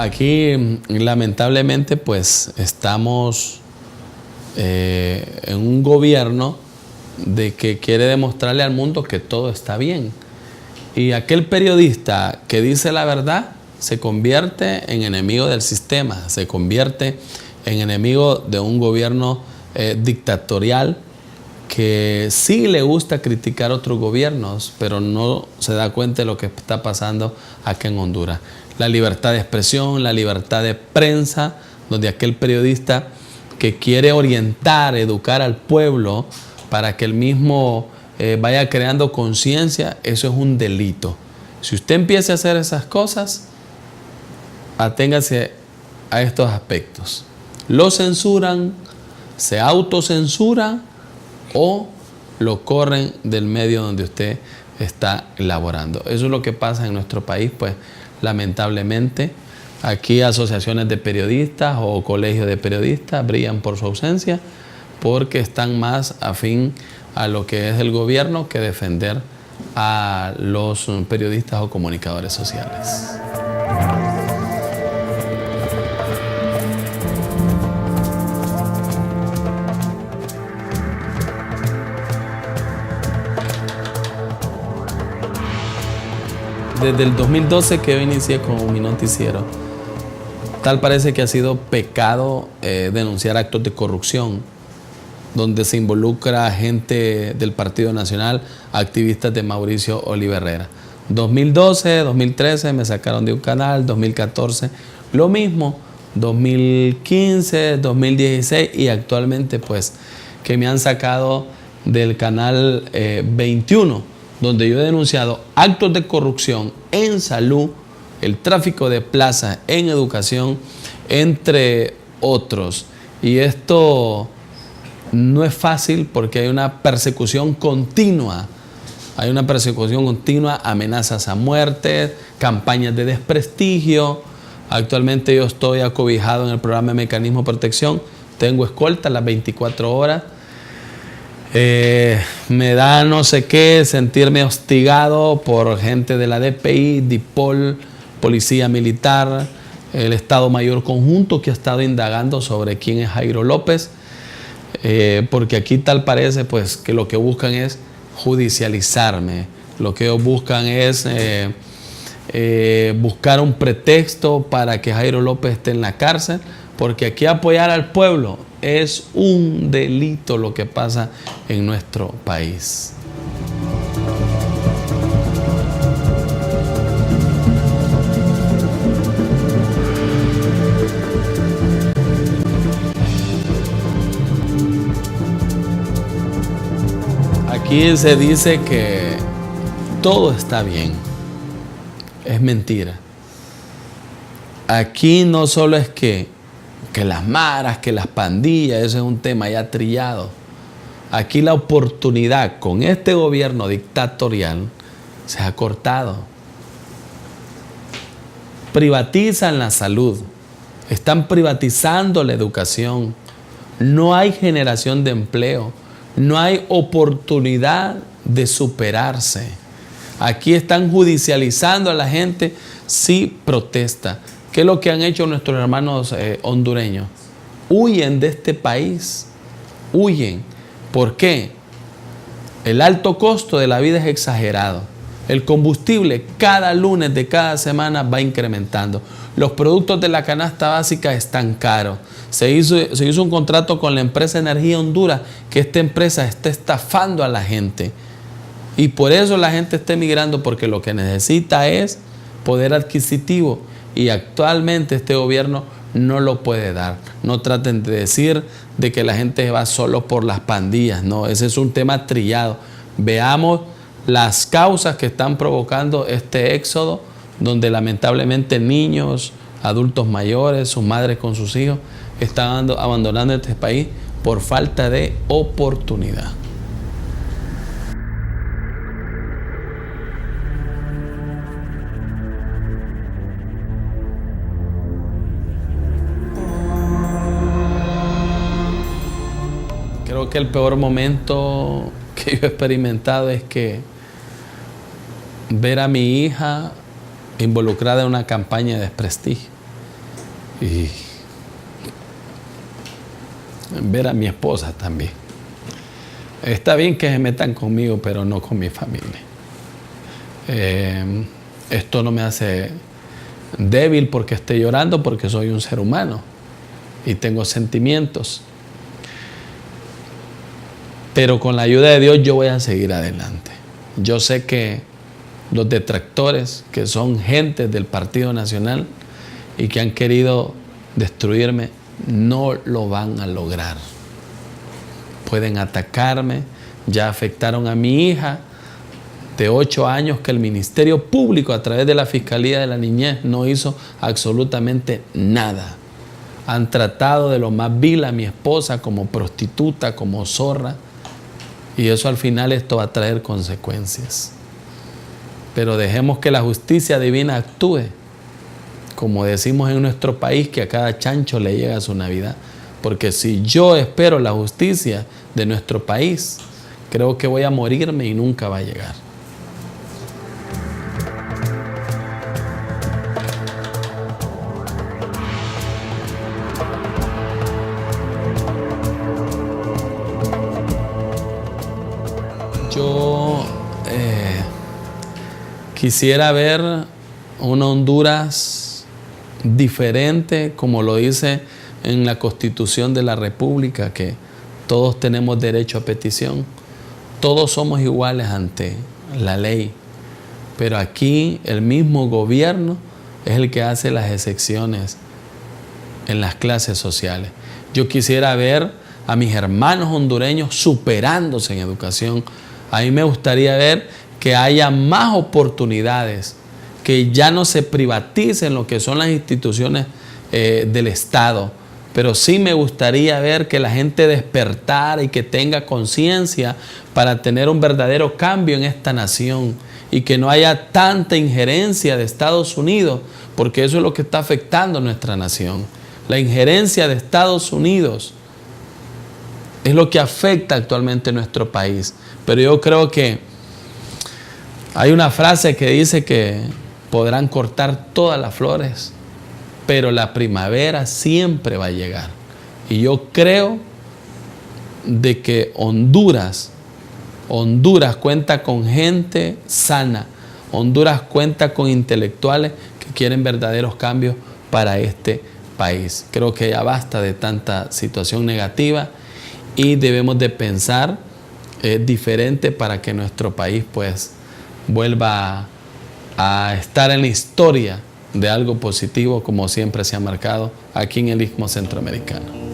aquí lamentablemente pues estamos en un gobierno de que quiere demostrarle al mundo que todo está bien. Y aquel periodista que dice la verdad se convierte en enemigo del sistema, se convierte en enemigo de un gobierno dictatorial que sí le gusta criticar otros gobiernos, pero no se da cuenta de lo que está pasando aquí en Honduras. La libertad de expresión, la libertad de prensa, donde aquel periodista que quiere orientar, educar al pueblo para que el mismo vaya creando conciencia, eso es un delito. Si usted empieza a hacer esas cosas, aténgase a estos aspectos. Lo censuran, se autocensura o lo corren del medio donde usted está laborando. Eso es lo que pasa en nuestro país, pues lamentablemente. Aquí asociaciones de periodistas o colegios de periodistas brillan por su ausencia porque están más afín a lo que es el gobierno que defender a los periodistas o comunicadores sociales. Desde el 2012 que yo inicié con mi noticiero, tal parece que ha sido pecado denunciar actos de corrupción, donde se involucra gente del Partido Nacional, activistas de Mauricio Oliva Herrera. 2012, 2013 me sacaron de un canal, 2014 lo mismo, 2015, 2016 y actualmente pues que me han sacado del canal 21, donde yo he denunciado actos de corrupción en salud, el tráfico de plazas, en educación, entre otros. Y esto no es fácil porque hay una persecución continua. Hay una persecución continua, amenazas a muerte, campañas de desprestigio. Actualmente yo estoy acobijado en el programa de Mecanismo de Protección. Tengo escolta las 24 horas. Me da no sé qué sentirme hostigado por gente de la DPI, DIPOL, Policía Militar, el Estado Mayor Conjunto que ha estado indagando sobre quién es Jairo López, porque aquí tal parece pues que lo que buscan es judicializarme, lo que ellos buscan es buscar un pretexto para que Jairo López esté en la cárcel, porque aquí apoyar al pueblo es un delito lo que pasa en nuestro país. Aquí se dice que todo está bien. Es mentira. Aquí no solo es que las maras, que las pandillas, ese es un tema ya trillado. Aquí la oportunidad con este gobierno dictatorial se ha cortado. Privatizan la salud, están privatizando la educación, no hay generación de empleo, no hay oportunidad de superarse. Aquí están judicializando a la gente si protesta. ¿Qué es lo que han hecho nuestros hermanos hondureños? Huyen de este país, huyen. ¿Por qué? El alto costo de la vida es exagerado. El combustible cada lunes de cada semana va incrementando. Los productos de la canasta básica están caros. Se hizo un contrato con la empresa Energía Honduras, que esta empresa está estafando a la gente. Y por eso la gente está emigrando, porque lo que necesita es poder adquisitivo. Y actualmente este gobierno no lo puede dar. No traten de decir de que la gente va solo por las pandillas. No, ese es un tema trillado. Veamos las causas que están provocando este éxodo, donde lamentablemente niños, adultos mayores, sus madres con sus hijos, están abandonando este país por falta de oportunidad. Creo que el peor momento que yo he experimentado es que ver a mi hija involucrada en una campaña de desprestigio. y ver a mi esposa también. Está bien que se metan conmigo, pero no con mi familia. Esto no me hace débil porque esté llorando, porque soy un ser humano y tengo sentimientos. Pero con la ayuda de Dios yo voy a seguir adelante. Yo sé que los detractores, que son gentes del Partido Nacional y que han querido destruirme, no lo van a lograr. Pueden atacarme, ya afectaron a mi hija de 8 años que el Ministerio Público a través de la Fiscalía de la Niñez no hizo absolutamente nada. Han tratado de lo más vil a mi esposa como prostituta, como zorra, y eso al final esto va a traer consecuencias. Pero dejemos que la justicia divina actúe, como decimos en nuestro país, que a cada chancho le llega su Navidad. Porque si yo espero la justicia de nuestro país, creo que voy a morirme y nunca va a llegar. Yo quisiera ver una Honduras diferente, como lo dice en la Constitución de la República, que todos tenemos derecho a petición, todos somos iguales ante la ley, pero aquí el mismo gobierno es el que hace las excepciones en las clases sociales. Yo quisiera ver a mis hermanos hondureños superándose en educación. A mí me gustaría ver que haya más oportunidades, que ya no se privaticen lo que son las instituciones del Estado, pero sí me gustaría ver que la gente despertara y que tenga conciencia para tener un verdadero cambio en esta nación y que no haya tanta injerencia de Estados Unidos, porque eso es lo que está afectando a nuestra nación. La injerencia de Estados Unidos es lo que afecta actualmente a nuestro país. Pero yo creo que hay una frase que dice que podrán cortar todas las flores, pero la primavera siempre va a llegar. Y yo creo de que Honduras cuenta con gente sana. Honduras cuenta con intelectuales que quieren verdaderos cambios para este país. Creo que ya basta de tanta situación negativa y debemos de pensar diferente para que nuestro país pues vuelva a estar en la historia de algo positivo, como siempre se ha marcado aquí en el Istmo Centroamericano.